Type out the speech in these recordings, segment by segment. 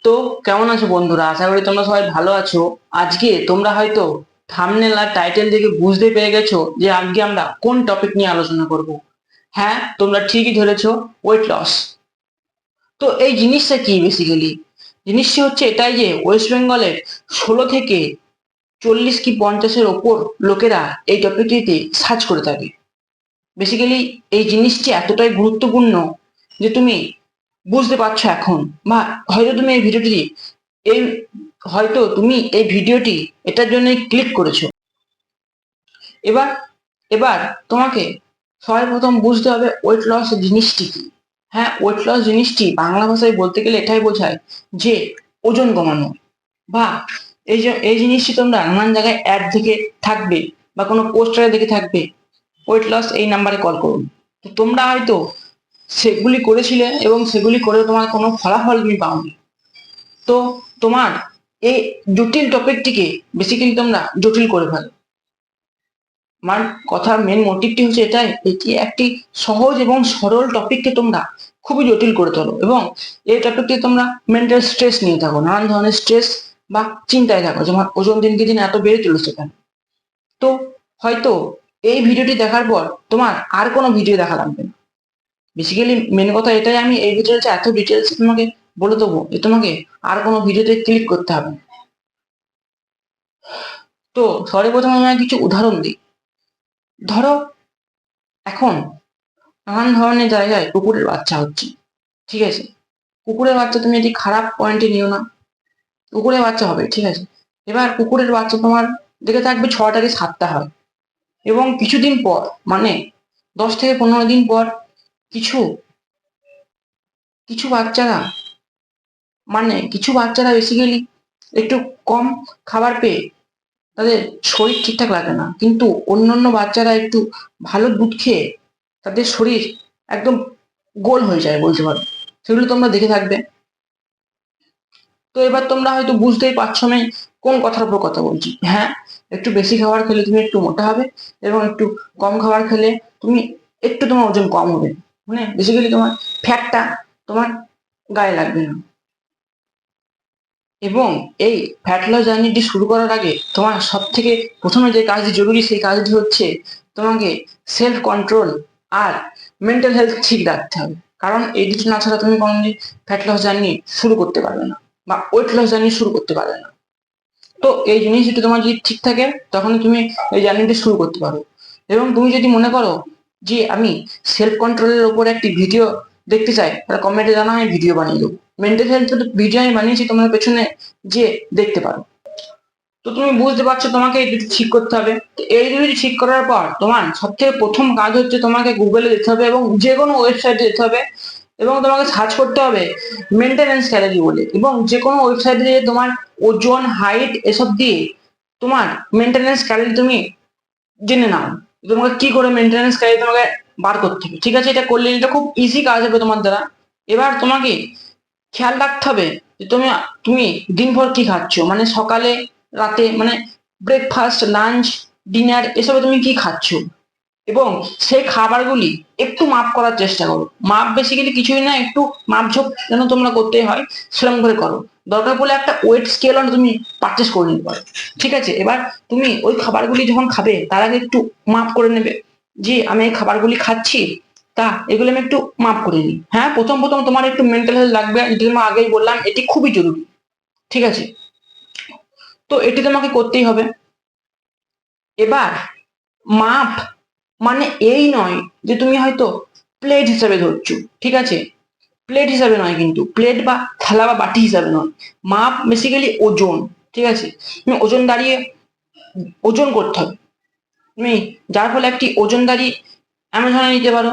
তো কেমন আছো বন্ধুরা? আশা করি তোমরা সবাই ভালো আছো। আজকে তোমরা হয়তো থাম্বনেল আর টাইটেল দেখে বুঝতে পেরে গেছো যে আজকে আমরা কোন টপিক নিয়ে আলোচনা করব। হ্যাঁ, তোমরা ঠিকই ধরেছো, ওয়েট লস। তো এই জিনিসটা কি বেসিক্যালি? জিনিসটি হচ্ছে এটাই যে ওয়েস্ট বেঙ্গলের 16 থেকে 40 কি 50-এর ওপর লোকেরা এই টপিকটিতে সার্চ করে থাকে। বেসিক্যালি এই জিনিসটি এতটাই গুরুত্বপূর্ণ যে তুমি বুঝতে পারছো এখন, বা হয়তো তুমি এই ভিডিওটি এই হয়তো তুমি এই ভিডিওটি এটার জন্যই ক্লিক করেছো। এবার এবার তোমাকে সবার প্রথম বুঝতে হবে ওয়েট লস জিনিসটি কি। হ্যাঁ, ওয়েট লস জিনিসটি বাংলা ভাষায় বলতে গেলে এটাই বোঝায় যে ওজন কমানো। বা এই যে এই জিনিসটি তোমরা নানান জায়গায় অ্যাড দেখে থাকবে বা কোনো পোস্টারে দেখে থাকবে, ওয়েট লস এই নাম্বারে কল করুন। তো তোমরা হয়তো সেগুলি করেছিলে এবং সেগুলি করে তোমার কোনো ফলাফল তুমি পাওনি। তো তোমার এই জটিল টপিকটিকে বেসিক্যালি তোমরা জটিল করে ফেলো। আমার কথার মেন মোটিভটি হচ্ছে এটাই, এটি একটি সহজ এবং সরল টপিককে তোমরা খুবই জটিল করে তোলো এবং এই টপিকটি তোমরা মেন্টাল স্ট্রেস নিয়ে থাকো, নানান ধরনের স্ট্রেস বা চিন্তায় থাকো, যেমন ওজন দিনকে দিন এত বেড়ে চলেছে কেন। তো হয়তো এই ভিডিওটি দেখার পর তোমার আর কোনো ভিডিও দেখা লাগবে না। বেসিক্যালি মেন কথা এটাই, আমি এই ভিডিওতে এত ডিটেলস তোমাকে বলে দেবো যে তোমাকে আর কোনো ভিডিওতে ক্লিক করতে হবে না। তো সর্বপ্রথম আমি কিছু উদাহরণ দিই। ধরো এখন নানান ধরনের জায়গায় কুকুরের বাচ্চা হচ্ছে, ঠিক আছে? কুকুরের বাচ্চা তুমি যদি খারাপ পয়েন্টে নিও না, কুকুরের বাচ্চা হবে, ঠিক আছে? এবার কুকুরের বাচ্চা তোমার দেখে থাকবে 6টা কি 7টা হয়, এবং কিছুদিন পর মানে 10 থেকে 15 দিন পর কিছু কিছু বাচ্চারা কিছু বাচ্চারা বেসিক্যালি একটু কম খাবার পেয়ে তাদের শরীর ঠিকঠাক লাগে না, কিন্তু অন্যান্য বাচ্চারা একটু ভালো দুধ খেয়ে তাদের শরীর একদম গোল হয়ে যায় বলতে পারো। সেগুলো তোমরা দেখে থাকবে। তো এবার তোমরা হয়তো বুঝতেই পারছো আমি কোন কথার উপর কথা বলছি। হ্যাঁ, একটু বেশি খাবার খেলে তুমি একটু মোটা হবে এবং একটু কম খাবার খেলে তুমি একটু তোমার ওজন কম হবে, মানে বেসিক্যালি তোমার ফ্যাটটা তোমার গায়ে লাগবে না। এবং এই ফ্যাট লস জার্নিটি শুরু করার আগে তোমার সব থেকে প্রথমে যে কাজটি জরুরি, সেই কাজটি হচ্ছে তোমাকে সেলফ কন্ট্রোল আর মেন্টাল হেলথ ঠিক রাখতে হবে। কারণ এই দুটো না ছাড়া তুমি কোনোদিন ফ্যাট লস জার্নি শুরু করতে পারবে না বা ওয়েট লস জার্নি শুরু করতে পারবে না। তো এই জিনিস যদি তোমার যদি ঠিক থাকে, তখন তুমি এই জার্নিটি শুরু করতে পারো। এবং তুমি যদি মনে করো যে আমি সেলফ কন্ট্রোলের উপর একটি ভিডিও দেখতে চাই, তাহলে কমেন্টে জানাও, আমি ভিডিও বানিয়ে দেবো। মেন্টাল হেলথ ভিডিও আমি বানিয়েছি, তোমার পেছনে যে দেখতে পারো। তো তুমি বুঝতে পারছো তোমাকে এই দুটো ঠিক করতে হবে। তো এই দুটি ঠিক করার পর তোমার সব থেকে প্রথম কাজ হচ্ছে তোমাকে গুগলে যেতে হবে এবং যে কোনো ওয়েবসাইটে যেতে হবে এবং তোমাকে সার্চ করতে হবে মেনটেনেন্স ক্যালোরি বলে, এবং যে কোনো ওয়েবসাইটে গিয়ে তোমার ওজন, হাইট এসব দিয়ে তোমার মেনটেনেন্স ক্যালোরি তুমি জেনে নাও। তোমাকে কি করে মেনটেনেন্স ক্যালোরি তোমাকে বার করতে হবে, ঠিক আছে? এটা করলে এটা খুব ইজি কাজ হবে তোমার দ্বারা। এবার তোমাকে খেয়াল রাখতে হবে যে তুমি তুমি দিনভর কি খাচ্ছ, মানে সকালে, রাতে, মানে ব্রেকফাস্ট, লাঞ্চ, ডিনার এসবে তুমি কি খাচ্ছ, এবং সেই খাবারগুলি একটু মাপ করার চেষ্টা করো। মাপ বেসিক্যালি কিছুই না, একটু মাপঝোপ যেন তোমরা করতে হয় সেরকম করে করো। দরকার পড়লে একটা ওয়েট স্কেলও তুমি পারচেস করে নিতে পারো, ঠিক আছে? এবার তুমি ওই খাবারগুলি যখন খাবে তার আগে একটু মাপ করে নেবে যে আমি এই খাবারগুলি খাচ্ছি, তা এগুলো আমি একটু মাপ করে নিই। হ্যাঁ, প্রথম প্রথম তোমার একটু মেন্টাল হেলথ লাগবে, যেটা আমি আগেই বললাম, এটি খুবই জরুরি, ঠিক আছে? তো এটি তোমাকে করতেই হবে। এবার মাপ মানে এই নয় যে তুমি হয়তো প্লেট হিসাবে ধরছো, ঠিক আছে? প্লেট হিসাবে নয়, কিন্তু প্লেট বা থালা বা বাটি হিসাবে নয়। মাপ বেসিক্যালি ওজন, ঠিক আছে? তুমি ওজন দাঁড়িয়ে ওজন করতে হবে তুমি, যার ফলে একটি ওজনদারি এমন ধরনের নিতে পারো।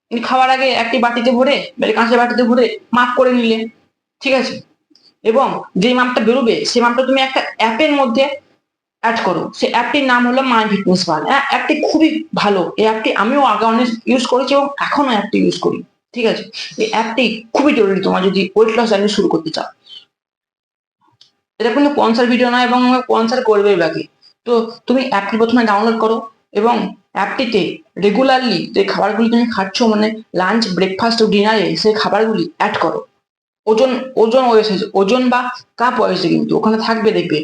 তুমি খাওয়ার আগে একটি বাটিতে ভরে বা কাঁচের বাটিতে ভরে মাপ করে নিলে, ঠিক আছে? এবং যে মাপটা বেরোবে সেই মাপটা তুমি একটা অ্যাপের মধ্যে অ্যাড করো। সেই অ্যাপটির নাম হলো মাই ফিটনেস পাল। অ্যাপটি খুবই ভালো, এই অ্যাপটি আমিও আগে অনেক ইউজ করেছি এবং এখনো অ্যাপটি ইউজ করি, ঠিক আছে? এই অ্যাপটি খুবই জরুরি তোমার যদি ওয়েট লস জার্নি শুরু করতে চাও। এটা কিন্তু স্পন্সর ভিডিও নয় এবং স্পন্সর করবেই বাকি। তো তুমি অ্যাপটি প্রথমে ডাউনলোড করো এবং অ্যাপটিতে রেগুলারলি যে খাবারগুলি তুমি খাচ্ছ, মানে লাঞ্চ, ব্রেকফাস্ট ও ডিনারে সেই খাবারগুলি অ্যাড করো। ওজন ওজন ওয়েসেজ ওজন বা কাপ ওয়েসে কিন্তু ওখানে থাকবে, দেখবে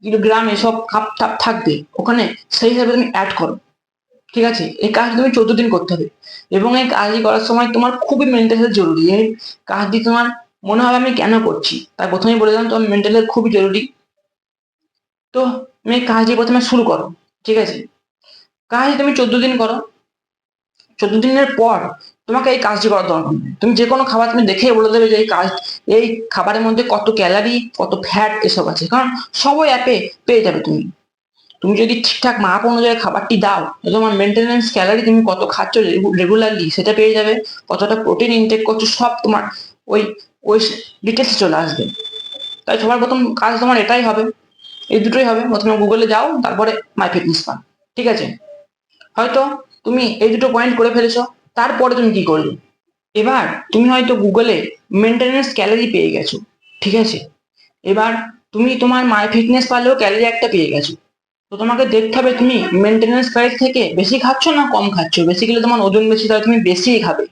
কিলোগ্রাম এসব কাপ টাপ থাকবে ওখানে, সেই হিসাবে তুমি অ্যাড করো। ঠিক আছে, এই কাজ তুমি 14 দিন করতে হবে এবং এই কাজটি করার সময় তোমার খুবই মেন্টাল হেলথ জরুরি। এই কাজটি তোমার মনে হবে আমি কেন করছি, তাই প্রথমেই বলে দিলাম তোমার মেন্টাল হেলথ খুবই জরুরি। তো তুমি কাজটি প্রথমে শুরু করো। ঠিক আছে, কাজ তুমি 14 দিন করো। 14 দিনের পর তোমাকে এই কাজটি করার দরকার নেই। তুমি যে কোনো খাবার তুমি দেখেই বলে দেবে যে এই খাবারের মধ্যে কত ক্যালারি কত ফ্যাট এসব আছে, কারণ সবই অ্যাপে পেয়ে যাবে। তুমি তুমি যদি ঠিকঠাক মাপ অনুযায়ী খাবারটি দাও, তোমার মেনটেন্যান্স ক্যালারি তুমি কত খাচ্ছ রেগুলারলি সেটা পেয়ে যাবে, কতটা প্রোটিন ইনটেক করছো সব তোমার ওই ওই ডিটেলসে চলে আসবে। তাই সবার প্রথম কাজ তোমার এটাই হবে, এই দুটোই হবে। প্রথমে গুগলে যাও, তারপরে মাই ফিটনেস পান। ঠিক আছে, হয়তো তুমি এই দুটো পয়েন্ট করে ফেলেছো, তারপরে তুমি কি করবে? এবার তুমি হয়তো গুগলে মেনটেন্যান্স ক্যালোরি পেয়ে গেছো। ঠিক আছে, এবার তুমি তোমার মাই ফিটনেস পারলেও ক্যালোরি একটা পেয়ে গেছো। তো তোমাকে দেখতে হবে তুমি মেনটেন্যান্স ক্যালোরি থেকে বেশি খাচ্ছ না কম খাচ্ছ। বেসিক্যালি তোমার ওজন বেশি, তাহলে তুমি বেশিই খাবে।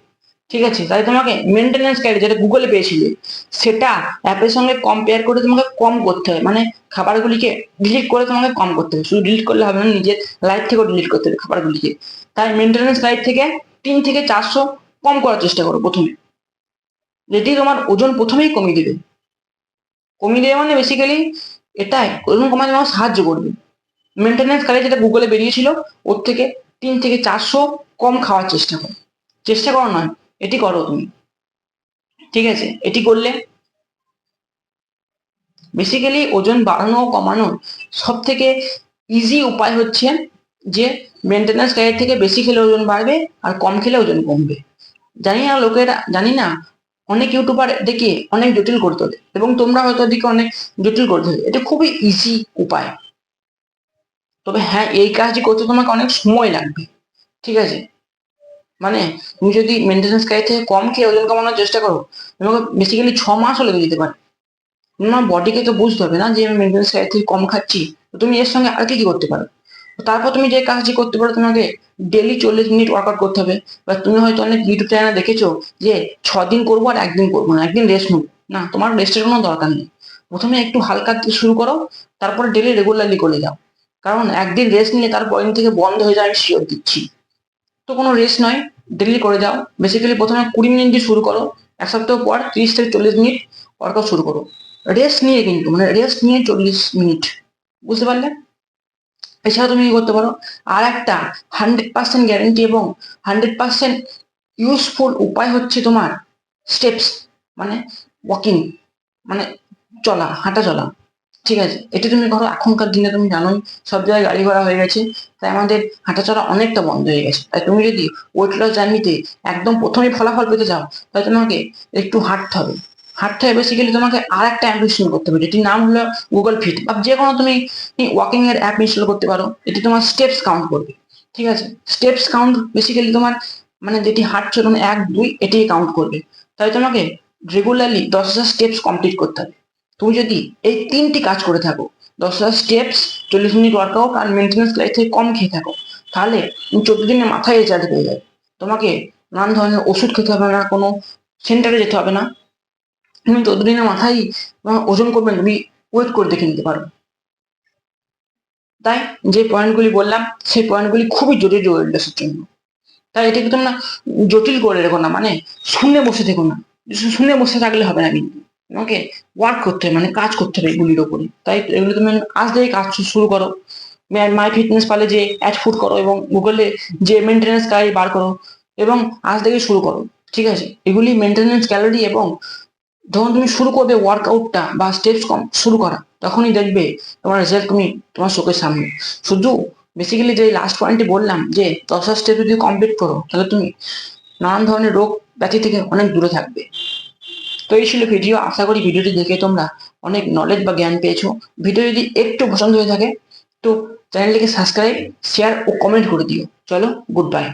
ঠিক আছে, তাই তোমাকে মেনটেন্যান্স ক্যালোরি যেটা গুগলে পেয়েছিলে সেটা অ্যাপের সঙ্গে কম্পেয়ার করে তোমাকে কম করতে হবে, মানে খাবারগুলিকে ডিলিট করে তোমাকে কম করতে হবে। শুধু ডিলিট করলে হবে না, নিজের লাইফ থেকেও ডিলিট করতে হবে খাবারগুলিকে। তাই মেনটেন্যান্স লাইফ থেকে 3 থেকে 400 কম করার চেষ্টা করো প্রথমে, যেটি তোমার ওজন প্রথমেই কমিয়ে দেবে। কমিয়ে দেবে মানে বেসিক্যালি এটাই ওজন কমাতে তোমাকে সাহায্য করবে। মেনটেন্যান্স ক্যালোরি যেটা গুগলে বেরিয়েছিল ওর থেকে 3 থেকে 400 কম খাওয়ার চেষ্টা করো। চেষ্টা করো নয়, এটি করো তুমি। ঠিক আছে, এটি করলে বেসিক্যালি ওজন বাড়ানো ও কমানোর সব থেকে ইজি উপায় হচ্ছে যে মেনটেন্যান্স ক্যালোরি থেকে বেশি খেলে ওজন বাড়বে আর কম খেলে ওজন কমবে। জানি না লোকেরা, জানি না অনেক ইউটিউবার দেখে অনেক জটিল করে তোলে এবং তোমরা হয়তো এদিকে অনেক জটিল করে তোলে। এটা খুবই ইজি উপায়, তবে হ্যাঁ এই কাজটি করতে তোমাকে অনেক সময় লাগবে। ঠিক আছে, মানে তুমি যদি মেনটেন্যান্স ক্যালোরি থেকে কম খেয়ে ওজন কমানোর চেষ্টা করো, তোমাকে বেসিক্যালি 6 মাসও লেগে যেতে পারে। তোমার বডিকে তো বুঝতে হবে না যে আমি মেনটেন্যান্স ক্যালোরি থেকে কম খাচ্ছি, তো তুমি এর সঙ্গে আর কি কি করতে পারো। তারপর তুমি যে কাজটি করতে পারো, তোমাকে ডেলি 40 মিনিট ওয়ার্কআউট করতে হবে। বা তুমি হয়তো অনেক ইউটিউব চ্যানেলে দেখেছো যে 6 দিন করবো আর একদিন করবো না, একদিন রেস্ট নেবো। না, তোমার রেস্টের কোনো দরকার নেই। প্রথমে একটু হালকা দিয়ে শুরু করো, তারপরে ডেলি রেগুলারলি করে যাও। কারণ একদিন রেস্ট নিলে তার পরের দিন থেকে বন্ধ হয়ে যায়, আমি শিওর দিচ্ছি। তো কোনো রেস্ট নয়, ডেলি করে যাও। বেসিক্যালি প্রথমে 20 মিনিট দিয়ে শুরু করো, 1 সপ্তাহ পর 30 থেকে 40 মিনিট ওয়ার্কআউট শুরু করো। রেস্ট নিয়ে কিন্তু, মানে রেস্ট নিয়ে 40 মিনিট, বুঝতে পারলে? এছাড়া তুমি কি করতে পারো, আর একটা 100% গ্যারেন্টি এবং 100% ইউজফুল উপায় হচ্ছে তোমার স্টেপস, মানে ওয়াকিং, মানে চলা, হাঁটা চলা। ঠিক আছে, এটা তুমি করো। এখনকার দিনে তুমি জানোই সব জায়গায় গাড়ি ঘোড়া হয়ে গেছে, তাই আমাদের হাঁটা চলা অনেকটা বন্ধ হয়ে গেছে। তাই তুমি যদি ওয়েট লস জার্নিতে একদম প্রথমেই ফলাফল পেতে চাও, তাহলে তোমাকে একটু হাঁটতে হবে। হাঁটতে হবে বেসিক্যালি তোমাকে আর একটা অ্যাপ ইনস্টল করতে হবে, যেটির নাম হলো গুগল ফিট, বা যে কোনো তুমি ওয়াকিং এর অ্যাপ ইনস্টল করতে পারো। এটি তোমার স্টেপস কাউন্ট করবে। ঠিক আছে, স্টেপস কাউন্ট বেসিক্যালি তোমার মানে যেটি হাঁটছো মানে 1 2 এটি কাউন্ট করবে। তাই তোমাকে রেগুলারলি 10,000 স্টেপস কমপ্লিট করতে হবে। তুমি যদি এই 3টি কাজ করে থাকো, 10,000 স্টেপস, 40 মিনিট ওয়ার্কআউট আর মেনটেন্যান্স লাইফ থেকে কম খেয়ে থাকো, তাহলে তুমি 14 দিনের মাথায় রেজাল্ট পেয়ে যাবে। তোমাকে নানান ধরনের ওষুধ খেতে হবে না, কোনো সেন্টারে যেতে হবে না। তুমি 14 দিনের মাথায় তোমার ওজন করবে, তুমি ওয়েট করে দেখে নিতে পারো। তাই যে পয়েন্টগুলি বললাম সেই পয়েন্টগুলি খুবই জটিল ওয়েট লসের জন্য। তাই এটাকে তোমরা জটিল করে রেখো না, মানে শুনে বসে থেকো না। শুনে বসে থাকলে হবে না, কিন্তু তোমাকে ওয়ার্ক করতে হবে, মানে কাজ করতে হবে এগুলির ওপরে। তাই এগুলো তুমি আজ থেকে কাজ শুরু করো। মাই ফিটনেস পালে যে অ্যাড ফুট করো এবং গুগলে যে মেনটেন্যান্স ক্যালোরি বার করো এবং আজ থেকে শুরু করো। ঠিক আছে, এগুলি মেনটেন্যান্স ক্যালোরি এবং যখন তুমি শুরু করবে ওয়ার্কআউটটা বা স্টেপস কম শুরু করা, তখনই দেখবে তোমার রেজাল্ট তুমি তোমার চোখের সামনে। শুধু বেসিক্যালি যে লাস্ট পয়েন্টটি বললাম যে 10 স্টেপ যদি কমপ্লিট করো, তাহলে তুমি নানান ধরনের রোগ ব্যাধি থেকে অনেক দূরে থাকবে। তো এই ছিল ভিডিও। আশা করি ভিডিওটি দেখে তোমরা অনেক নলেজ বা জ্ঞান পেয়েছো। ভিডিও যদি একটু পছন্দ হয়ে থাকে তো চ্যানেলটিকে সাবস্ক্রাইব, শেয়ার ও কমেন্ট করে দিও। চলো, গুড বাই।